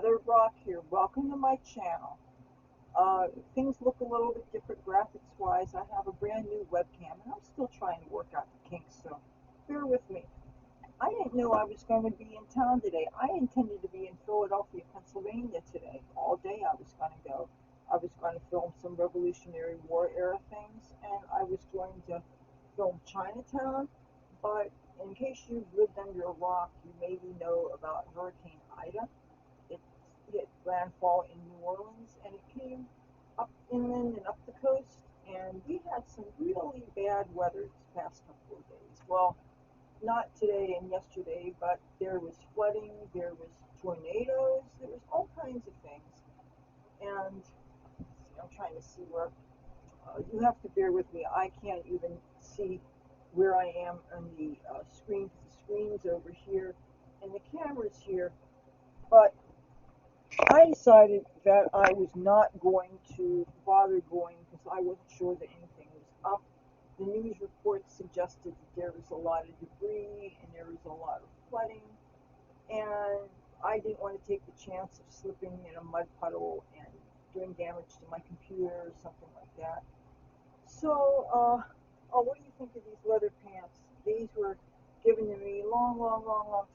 Rokk here. Welcome to my channel. Things look a little bit different graphics wise. I have a brand new webcam and I'm still trying to work out the kinks, so bear with me. I didn't know I was going to be in town today. I intended to be in Philadelphia, Pennsylvania today. All day I was going to go. I was going to film some Revolutionary War era things and I was going to film Chinatown. But in case you've lived under a rock, you maybe know about Hurricane Ida. It hit landfall in New Orleans and it came up inland and up the coast, and we had some really bad weather this past couple of days. Well, not today and yesterday, but there was flooding, there was tornadoes, there was all kinds of things. And I'm trying to see where you have to bear with me. I can't even see where I am on the screen because the screen's over here and the camera's here. But I decided that I was not going to bother going because I wasn't sure that anything was up. The news reports suggested that there was a lot of debris and there was a lot of flooding, and I didn't want to take the chance of slipping in a mud puddle and doing damage to my computer or something like that. So, what do you think of these leather pants? These were given to me long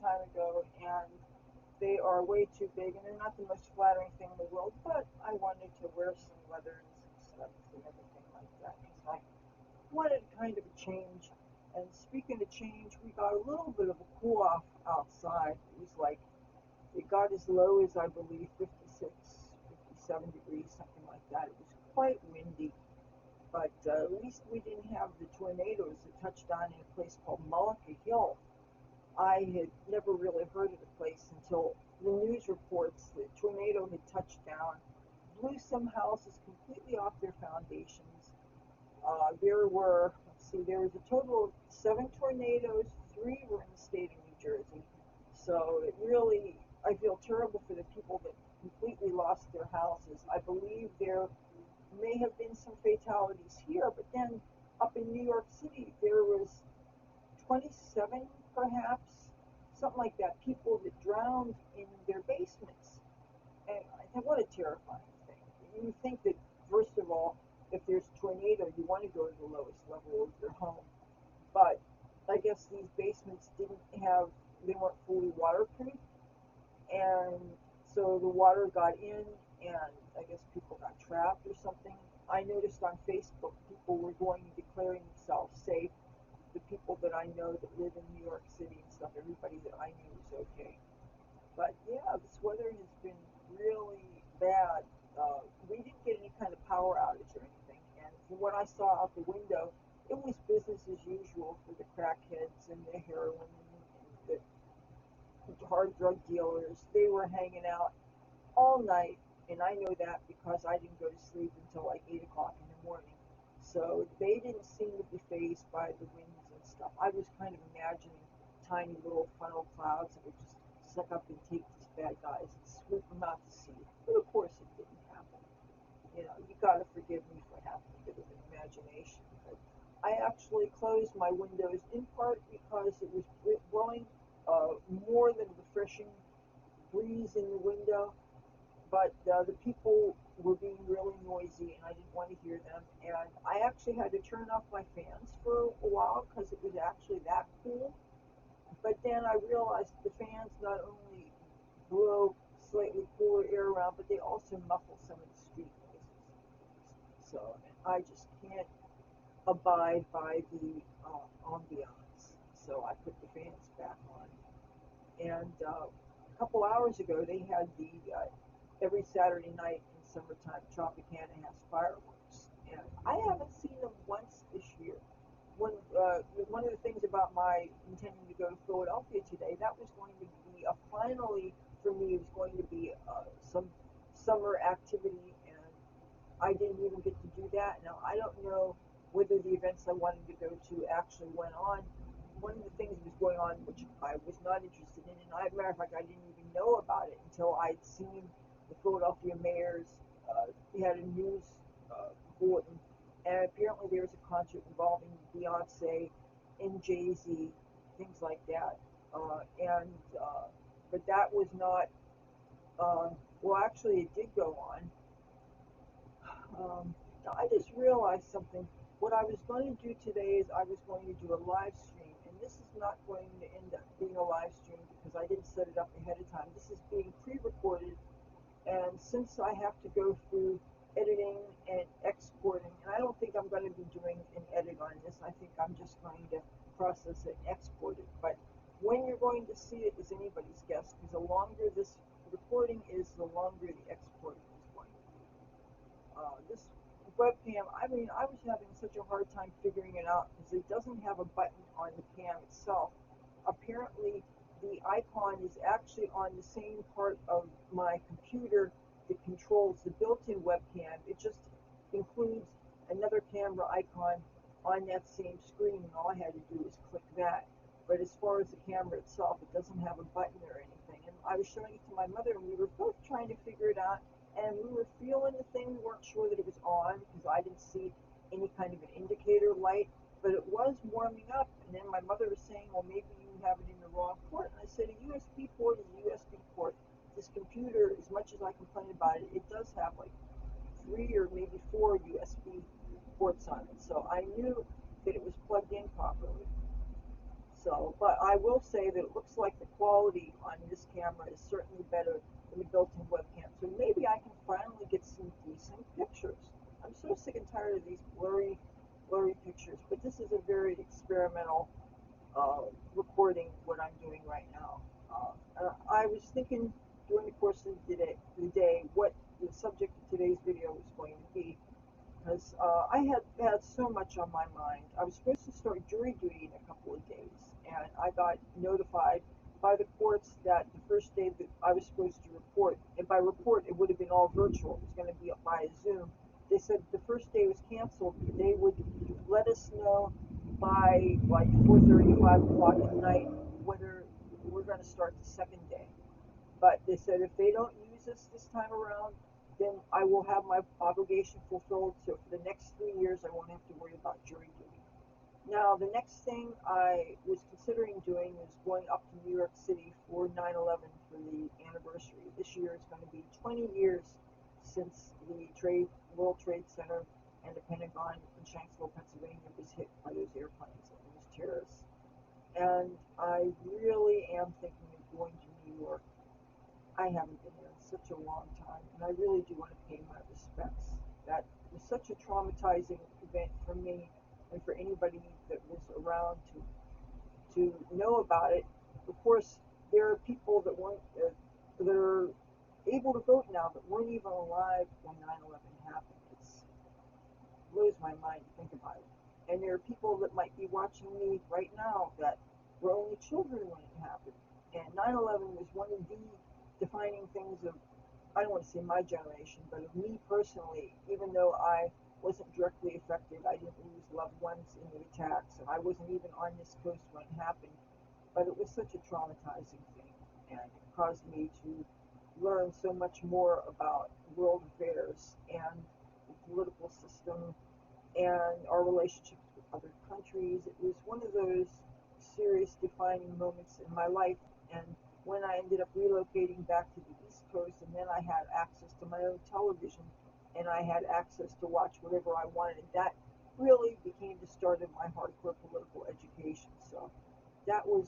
time ago, and they are way too big, and they're not the most flattering thing in the world, but I wanted to wear some leather and some studs and everything like that because I wanted kind of a change. And speaking of change, we got a little bit of a cool off outside. It was like, it got as low as I believe 56, 57 degrees, something like that. It was quite windy, but at least we didn't have the tornadoes that touched down in a place called Mullica Hill. I had never really heard of the place until the news reports that a tornado had touched down, blew some houses completely off their foundations. There was a total of 7 tornadoes, 3 were in the state of New Jersey. So it really, I feel terrible for the people that completely lost their houses. I believe there may have been some fatalities here, but then up in New York City, there was 27 perhaps, something like that, people that drowned in their basements. And what a terrifying thing. You think that, first of all, if there's a tornado, you want to go to the lowest level of your home. But I guess these basements they weren't fully waterproof. And so the water got in, and I guess people got trapped or something. I noticed on Facebook people were going and declaring themselves safe. The people that I know that live in New York City and stuff, everybody that I knew was okay. But yeah, this weather has been really bad. We didn't get any kind of power outage or anything, and from what I saw out the window, it was business as usual for the crackheads and the heroin and the hard drug dealers. They were hanging out all night, and I know that because I didn't go to sleep until like 8 o'clock in the morning. So they didn't seem to be fazed by the winds and stuff. I was kind of imagining tiny little funnel clouds that would just suck up and take these bad guys and swoop them out to sea. But of course it didn't happen. You know, you gotta forgive me for having a bit of an imagination. But I actually closed my windows in part because it was blowing more than refreshing breeze in the window, but the people were being really noisy and I didn't want to hear them. And I actually had to turn off my fans for a while because it was actually that cool. But then I realized the fans not only blow slightly cooler air around, but they also muffle some of the street noises. So I just can't abide by the ambiance. So I put the fans back on. And a couple hours ago, they had the every Saturday night in summertime, Tropicana has fireworks, and I haven't seen them once this year. One of the things about my intending to go to Philadelphia today, that was going to be finally for me. It was going to be some summer activity, and I didn't even get to do that. Now I don't know whether the events I wanted to go to actually went on. One of the things that was going on, which I was not interested in, and as a matter of fact, I didn't even know about it until I'd seen the Philadelphia mayor's, he had a news bulletin, and apparently there was a concert involving Beyonce and Jay-Z, things like that. And but that was not Well, actually, it did go on. Now I just realized something. What I was going to do today is I was going to do a live stream, and this is not going to end up being a live stream because I didn't set it up ahead of time. This is being pre-recorded, and since I have to go through editing and exporting, and I don't think I'm going to be doing an edit on this, I think I'm just going to process it and export it. But when you're going to see it is anybody's guess, because the longer this recording is, the longer the exporting is going to be. This webcam, I mean, I was having such a hard time figuring it out because it doesn't have a button on the cam itself. Apparently, the icon is actually on the same part of my computer that controls the built-in webcam. It just includes another camera icon on that same screen, and all I had to do was click that. But as far as the camera itself, it doesn't have a button or anything. And I was showing it to my mother, and we were both trying to figure it out, and we were feeling the thing. We weren't sure that it was on because I didn't see any kind of an indicator light, but it was warming up. And then my mother was saying, well, maybe you have it in the wrong port. And I said, a USB port is a USB port. This computer, as much as I complain about it, it does have like 3 or maybe 4 USB ports on it. So I knew that it was plugged in properly. So, but I will say that it looks like the quality on this camera is certainly better than the built-in webcam. So maybe I can finally get some decent pictures. I'm so sick and tired of these blurry pictures. But this is a very experimental recording what I'm doing right now. I was thinking during the course of the day what the subject of today's video was going to be, because I had so much on my mind. I was supposed to start jury duty in a couple of days, and I got notified by the courts that the first day that I was supposed to report, and by report it would have been all virtual, it was going to be by Zoom. They said the first day was canceled. They would let us know by like 4:30, 5 o'clock at night whether we're going to start the second day. But they said if they don't use us this time around, then I will have my obligation fulfilled. So for the next 3 years, I won't have to worry about jury duty. Now, the next thing I was considering doing is going up to New York City for 9/11 for the anniversary. This year is going to be 20 years since the World Trade Center and the Pentagon in Shanksville, Pennsylvania was hit by those airplanes and those terrorists. And I really am thinking of going to New York. I haven't been there in such a long time, and I really do want to pay my respects. That was such a traumatizing event for me and for anybody that was around to know about it. Of course, there are people that weren't that are able to vote now that weren't even alive when 9/11 happened. It blows my mind to think about it. And there are people that might be watching me right now that were only children when it happened. And 9/11 was one of the defining things of, I don't want to say my generation, but of me personally. Even though I wasn't directly affected, I didn't lose loved ones in the attacks, and I wasn't even on this coast when it happened. But it was such a traumatizing thing, and it caused me to learn so much more about world affairs and the political system and our relationships with other countries. It was one of those serious defining moments in my life. And when I ended up relocating back to the East Coast, and then I had access to my own television, and I had access to watch whatever I wanted, that really became the start of my hardcore political education. So that was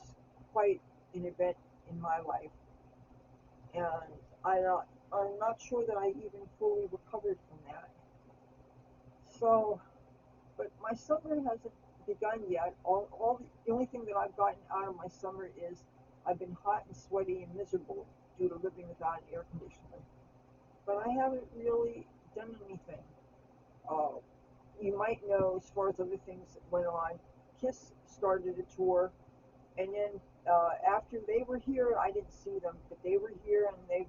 quite an event in my life, and I'm not sure that I even fully recovered from that. So, but my summer hasn't begun yet. The only thing that I've gotten out of my summer is I've been hot and sweaty and miserable due to living without an air conditioner. But I haven't really done anything. Uh, you might know, as far as other things that went on, Kiss started a tour, and then after they were here, I didn't see them, but they were here, and they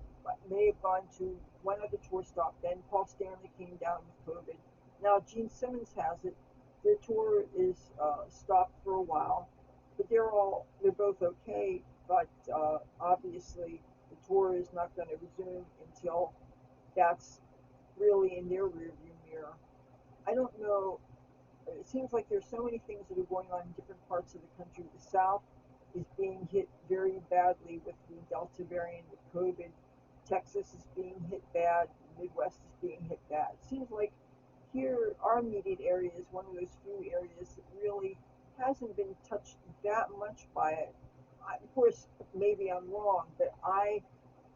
may have gone to one other tour stop. Then Paul Stanley came down with COVID. Now Gene Simmons has it. Their tour is stopped for a while, but they're both okay. But obviously, the tour is not going to resume until that's really in their rearview mirror. I don't know. It seems like there's so many things that are going on in different parts of the country. The South is being hit very badly with the Delta variant of COVID. Texas is being hit bad, the Midwest is being hit bad. It seems like here, our immediate area is one of those few areas that really hasn't been touched that much by it. Of course, maybe I'm wrong, but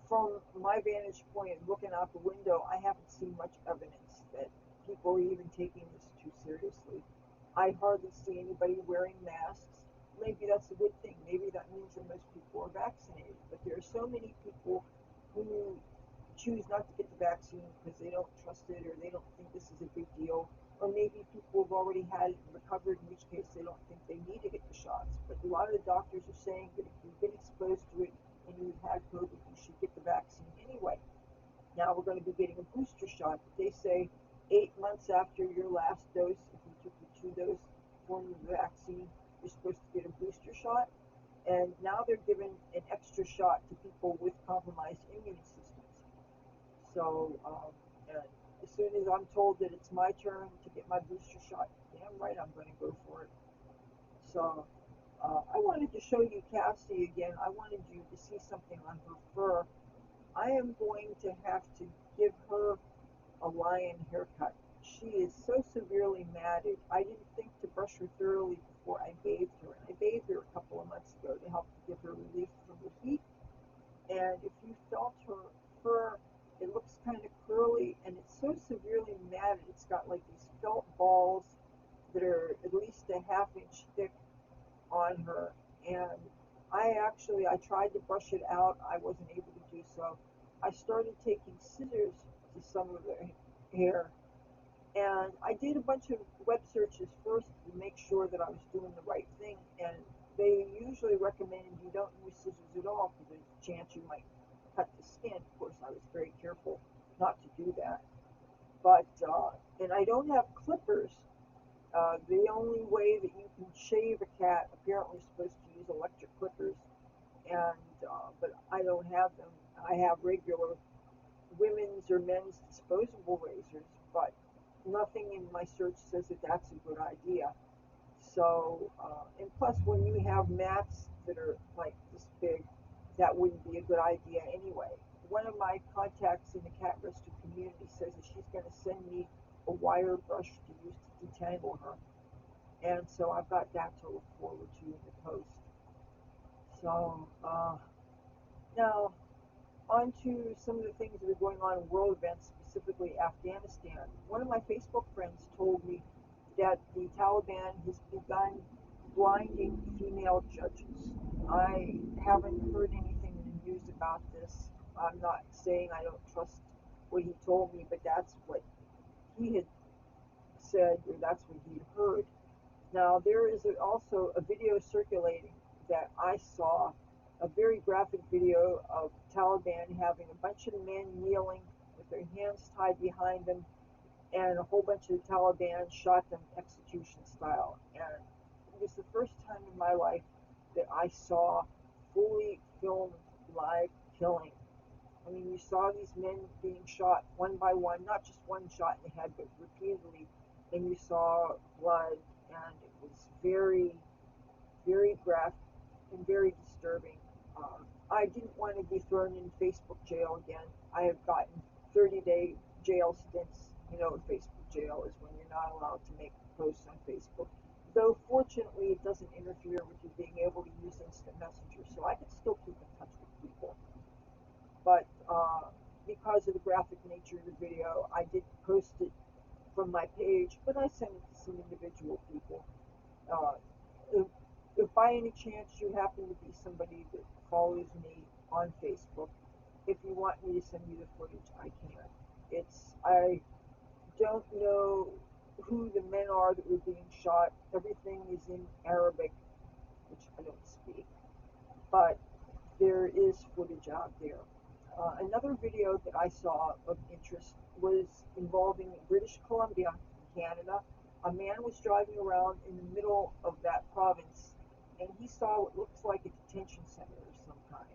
from my vantage point, looking out the window, I haven't seen much evidence that people are even taking this too seriously. I hardly see anybody wearing masks. Maybe that's a good thing. Maybe that means that most people are vaccinated. But there are so many people who choose not to get the vaccine because they don't trust it or they don't think this is a big deal. Or maybe people have already had it and recovered, in which case they don't think they need to get the shots. But a lot of the doctors are saying that if you've been exposed to it and you've had COVID, you should get the vaccine anyway. Now we're going to be getting a booster shot. They say 8 months after your last dose, if you took the two-dose form of the vaccine, you're supposed to get a booster shot. And now they're giving an extra shot to people with compromised immune systems. So, and as soon as I'm told that it's my turn to get my booster shot, damn right I'm going to go for it. So, I wanted to show you Cassie again. I wanted you to see something on her fur. I am going to have to give her a lion haircut. She is so severely matted. I didn't think to brush her thoroughly before I bathed her. And I bathed her a couple of months ago to help give her relief from the heat. And if you felt her fur, it looks kind of curly and it's so severely matted. It's got like these felt balls that are at least a half-inch thick on her. And I tried to brush it out. I wasn't able to do so. I started taking scissors to some of the hair. And I did a bunch of web searches first to make sure that I was doing the right thing. And they usually recommend you don't use scissors at all because there's a chance you might cut the skin. Of course, I was very careful not to do that. But, and I don't have clippers. The only way that you can shave a cat apparently is supposed to use electric clippers. And, but I don't have them. I have regular women's or men's disposable razors, but nothing in my search says that that's a good idea. So, and plus, when you have mats that are like this big, that wouldn't be a good idea anyway. One of my contacts in the cat rescue community says that she's going to send me a wire brush to use to detangle her. And so I've got that to look forward to in the post. So, now, on to some of the things that are going on in world events, specifically Afghanistan. One of my Facebook friends told me that the Taliban has begun blinding female judges. I haven't heard anything in the news about this. I'm not saying I don't trust what he told me, but that's what he had said, or that's what he'd heard. Now, there is also a video circulating that I saw, a very graphic video of Taliban having a bunch of men kneeling with their hands tied behind them, and a whole bunch of the Taliban shot them execution style. And it was the first time in my life that I saw fully filmed live killing. I mean, you saw these men being shot one by one, not just one shot in the head, but repeatedly, and you saw blood, and it was very, very graphic and very disturbing. I didn't want to be thrown in Facebook jail again. I have gotten 30-day jail stints. You know what Facebook jail is, when you're not allowed to make posts on Facebook. Though fortunately it doesn't interfere with you being able to use instant messenger, so I can still keep in touch with people. But because of the graphic nature of the video, I did post it from my page, but I sent it to some individual people. Uh, if by any chance you happen to be somebody that follows me on Facebook, if you want me to send you the footage, I can. I don't know who the men are that were being shot. Everything is in Arabic, which I don't speak, but there is footage out there. Another video that I saw of interest was involving British Columbia, Canada. A man was driving around in the middle of that province, and he saw what looks like a detention center of some kind.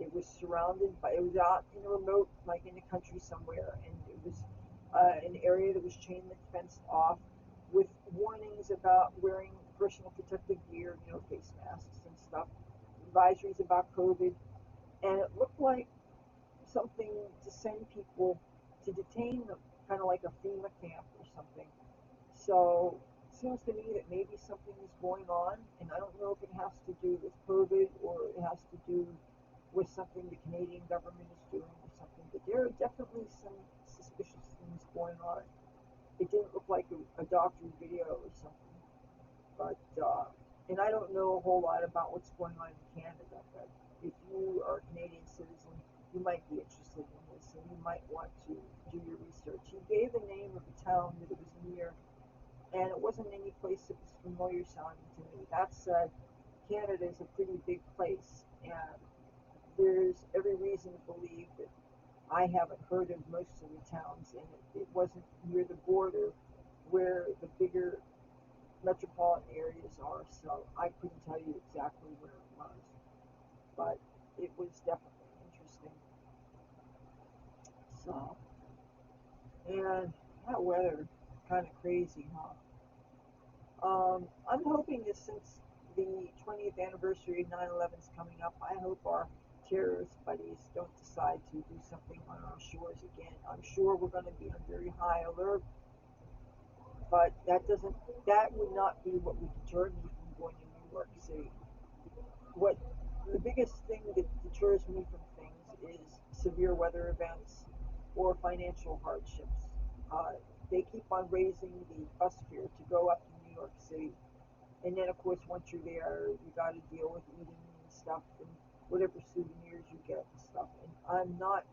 It was it was out in a remote, like in the country somewhere, and it was an area that was chain link fenced off with warnings about wearing personal protective gear, you know, face masks and stuff, advisories about COVID, and it looked like something send people to detain them, kind of like a FEMA camp or something. So it seems to me that maybe something is going on, and I don't know if it has to do with COVID or it has to do with something the Canadian government is doing or something. But there are definitely some suspicious things going on. It didn't look like a doctor video or something, but and I don't know a whole lot about what's going on in Canada. But if you are a Canadian citizen, you might be interested in this, and you might want to do your research. He gave the name of the town that it was near, and it wasn't any place that was familiar sounding to me. That said, Canada is a pretty big place, and there's every reason to believe that I haven't heard of most of the towns, and it wasn't near the border where the bigger metropolitan areas are, so I couldn't tell you exactly where it was, but it was definitely interesting. So, and that weather, kind of crazy, huh? I'm hoping that since the 20th anniversary of 9/11 is coming up, I hope our terrorist buddies don't decide to do something on our shores again. I'm sure we're going to be on very high alert, but that would not be what would deter me from going to New York City. What the biggest thing that deters me from things is severe weather events or financial hardships. Uh, they keep on raising the bus fare to go up to New York City. And then, of course, once you're there, you got to deal with eating and stuff and whatever souvenirs you get and stuff. And I'm not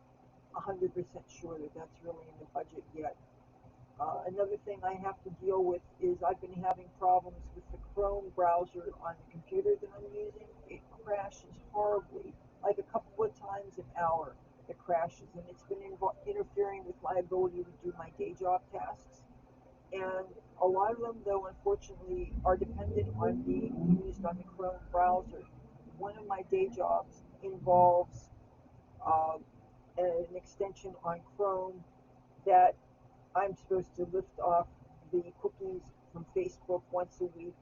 100% sure that that's really in the budget yet. Another thing I have to deal with is I've been having problems with the Chrome browser on the computer that I'm using. It crashes horribly, like a couple of times an hour. It crashes, and it's been interfering with my ability to do my day job tasks. And a lot of them, though, unfortunately, are dependent on being used on the Chrome browser. One of my day jobs involves uh, an extension on Chrome that I'm supposed to lift off the cookies from Facebook once a week,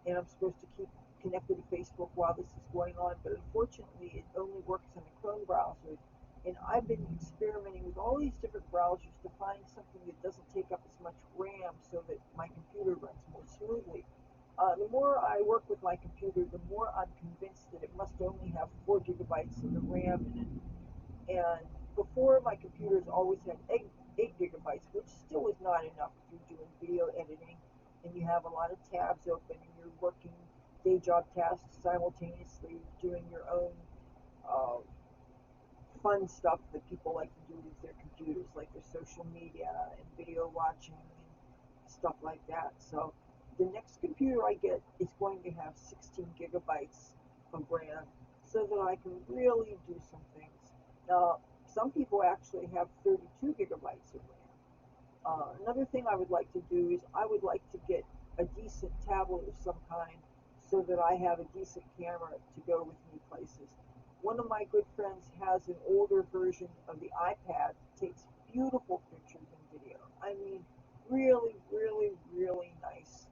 and I'm supposed to keep connected to Facebook while this is going on. But unfortunately, it only works on the Chrome browser. And I've been experimenting with all these different browsers to find something that doesn't take up as much RAM so that my computer runs more smoothly. The more I work with my computer, the more I'm convinced that it must only have 4 gigabytes of the RAM in it. And before, my computers always had 8 gigabytes, which still is not enough if you're doing video editing and you have a lot of tabs open and you're working day job tasks simultaneously, doing your own uh, fun stuff that people like to do with their computers, like their social media and video watching and stuff like that. So the next computer I get is going to have 16 gigabytes of RAM so that I can really do some things. Now, some people actually have 32 gigabytes of RAM. Another thing I would like to do is I would like to get a decent tablet of some kind so that I have a decent camera to go with me places. One of my good friends has an older version of the iPad that takes beautiful pictures and video. I mean, really, really, really nice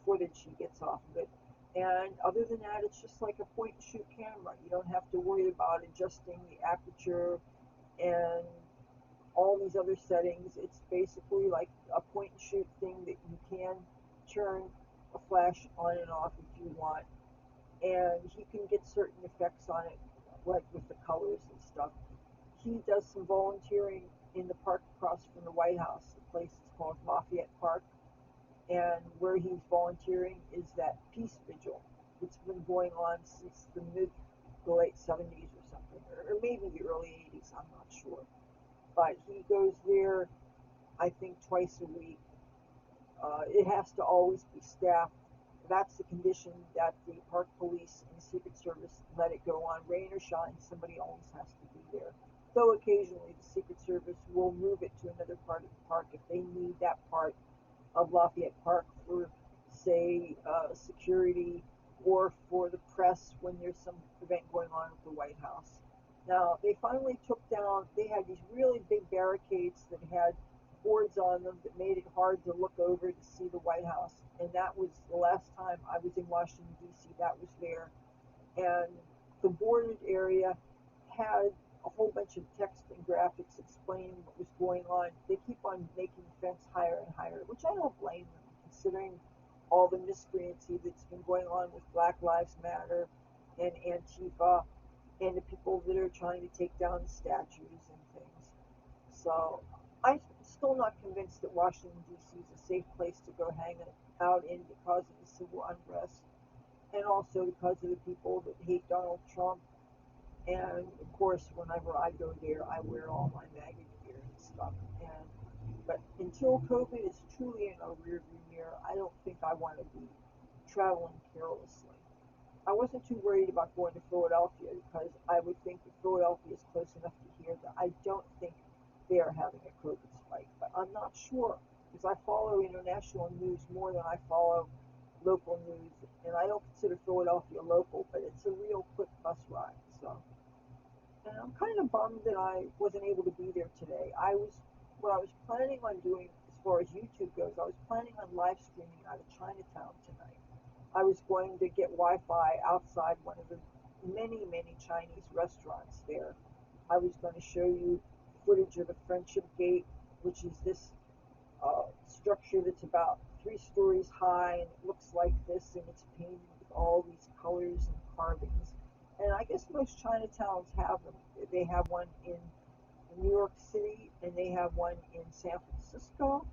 footage he gets off of it. And other than that, it's just like a point and shoot camera. You don't have to worry about adjusting the aperture and all these other settings. It's basically like a point and shoot thing that you can turn a flash on and off if you want. And he can get certain effects on it, like with the colors and stuff. He does some volunteering in the park across from the White House. The place is called Lafayette Park. And where he's volunteering is that peace vigil. It's been going on since the late 70s or something, or maybe the early 80s, I'm not sure. But he goes there, I think, twice a week. It has to always be staffed. That's the condition that the park police and the Secret Service let it go on. Rain or shine, somebody always has to be there. Though occasionally the Secret Service will move it to another part of the park if they need that part of Lafayette Park for, say, security or for the press when there's some event going on at the White House. Now, they finally took down, they had these really big barricades that had boards on them that made it hard to look over to see the White House. And that was the last time I was in Washington, D.C., that was there. And the boarded area had a whole bunch of text and graphics explaining what was going on. They keep on making the fence higher and higher, which I don't blame them, considering all the miscreancy that's been going on with Black Lives Matter and Antifa and the people that are trying to take down the statues and things. So I'm still not convinced that Washington, D.C. is a safe place to go hang out in because of the civil unrest and also because of the people that hate Donald Trump. And of course, whenever I go there, I wear all my MAGA gear and stuff. But until COVID is truly in our rearview mirror, I don't think I want to be traveling carelessly. I wasn't too worried about going to Philadelphia because I would think that Philadelphia is close enough to here that I don't think they are having a COVID spike. But I'm not sure because I follow international news more than I follow local news, and I don't consider Philadelphia local, but it's a real quick bus ride. So, and I'm kind of bummed that I wasn't able to be there today. What I was planning on doing as far as YouTube goes, I was planning on live streaming out of Chinatown tonight. I was going to get Wi-Fi outside one of the many, many Chinese restaurants there. I was going to show you footage of the Friendship Gate, which is this structure that's about 3 stories high, and it looks like this, and it's painted with all these colors and carvings. And I guess most Chinatowns have them. They have one in New York City, and they have one in San Francisco.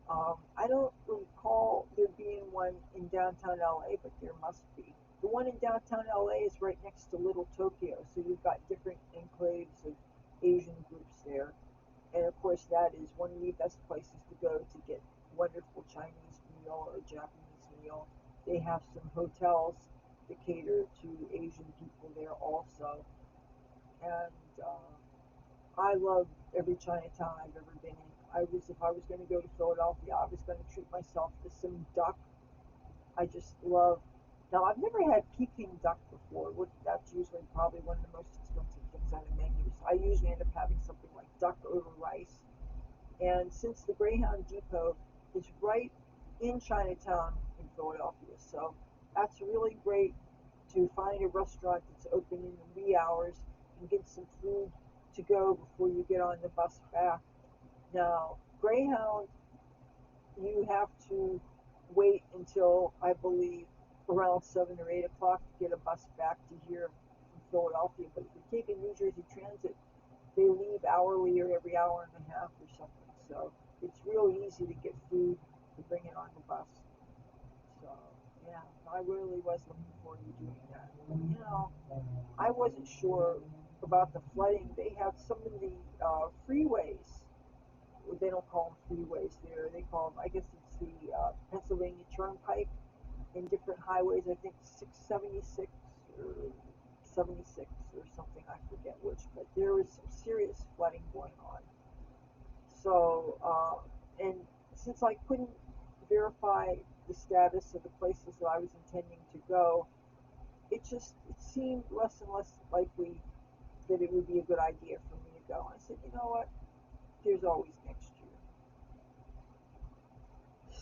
I don't recall there being one in downtown LA, but there must be. The one in downtown LA is right next to Little Tokyo, so you've got different enclaves of Asian groups there. And of course, that is one of the best places to go to get wonderful Chinese meal or Japanese meal. They have some hotels that cater to Asian people there also. And I love every Chinatown I've ever been in. If I was going to go to Philadelphia, I was going to treat myself to some duck. I just love. Now, I've never had Peking duck before. That's usually probably one of the most expensive things on the menu. So I usually end up having something like duck over rice. And since the Greyhound Depot is right in Chinatown in Philadelphia, so that's really great to find a restaurant that's open in the wee hours and get some food to go before you get on the bus back. Now, Greyhound, you have to wait until, I believe, around 7 or 8 o'clock to get a bus back to here from Philadelphia. But if you're taking New Jersey Transit, they leave hourly or every hour and a half or something. So it's real easy to get food to bring it on the bus. So, yeah, I really was looking forward to doing that. I wasn't sure about the flooding. They have some of the freeways. They don't call them freeways there. They call them, I guess it's the Pennsylvania Turnpike in different highways. I think 676 or 76 or something. I forget which. But there was some serious flooding going on. So, and since I couldn't verify the status of the places that I was intending to go, it seemed less and less likely that it would be a good idea for me to go. I said, you know what? There's always next year.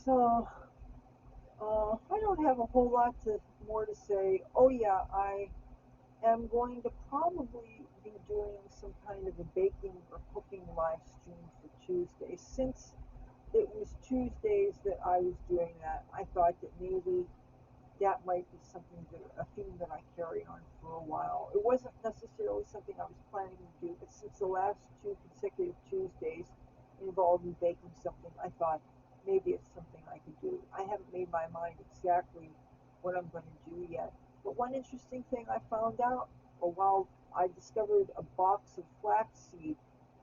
So I don't have a whole lot more to say. Oh yeah, I am going to probably be doing some kind of a baking or cooking live stream for Tuesday. Since it was Tuesdays that I was doing that, I thought that maybe that might be a theme that I carry on for a while. It wasn't necessarily something I was planning to do, but since the last 2 consecutive Tuesdays involved me baking something, I thought maybe it's something I could do. I haven't made my mind exactly what I'm going to do yet. But one interesting thing I found out, while I discovered a box of flaxseed,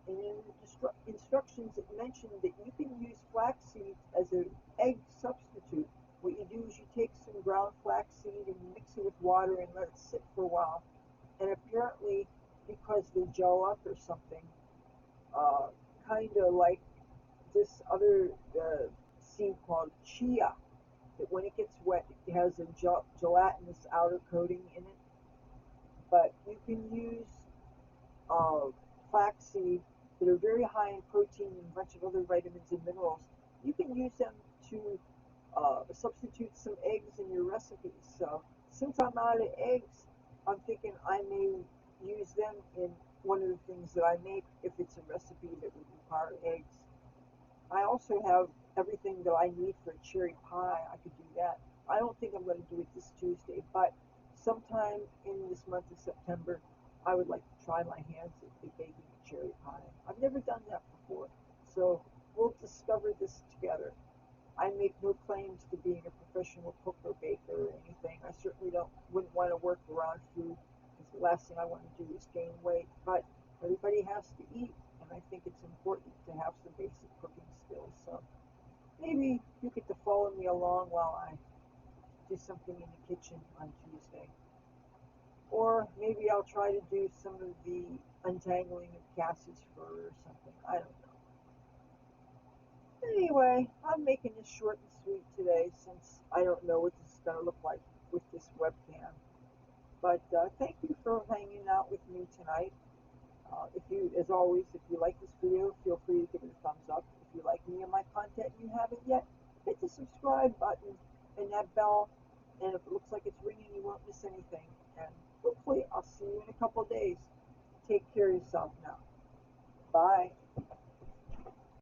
and in the instructions it mentioned that you can use flaxseed as an egg substitute. What you do is you take some ground flaxseed and you mix it with water and let it sit for a while. And apparently, because they gel up or something, kind of like this other seed called chia, that when it gets wet, it has a gelatinous outer coating in it. But you can use flaxseed that are very high in protein and a bunch of other vitamins and minerals. You can use them to substitute some eggs in your recipes. So since I'm out of eggs, I'm thinking I may use them in one of the things that I make if it's a recipe that would require eggs. I also have everything that I need for a cherry pie. I could do that. I don't think I'm going to do it this Tuesday, but sometime in this month of September, I would like to try my hands at baking a cherry pie. I've never done that before, so we'll discover this together. I make no claims to being a professional cook or baker or anything. I certainly don't wouldn't want to work around food because the last thing I want to do is gain weight. But everybody has to eat, and I think it's important to have some basic cooking skills. So maybe you get to follow me along while I do something in the kitchen on Tuesday. Or maybe I'll try to do some of the untangling of Cassie's fur or something. I don't know. Anyway, I'm making this short and sweet today since I don't know what this is going to look like with this webcam. But thank you for hanging out with me tonight. If you, as always, if you like this video, feel free to give it a thumbs up. If you like me and my content and you haven't yet, hit the subscribe button and that bell. And if it looks like it's ringing, you won't miss anything. And hopefully, I'll see you in a couple days. Take care of yourself now. Bye.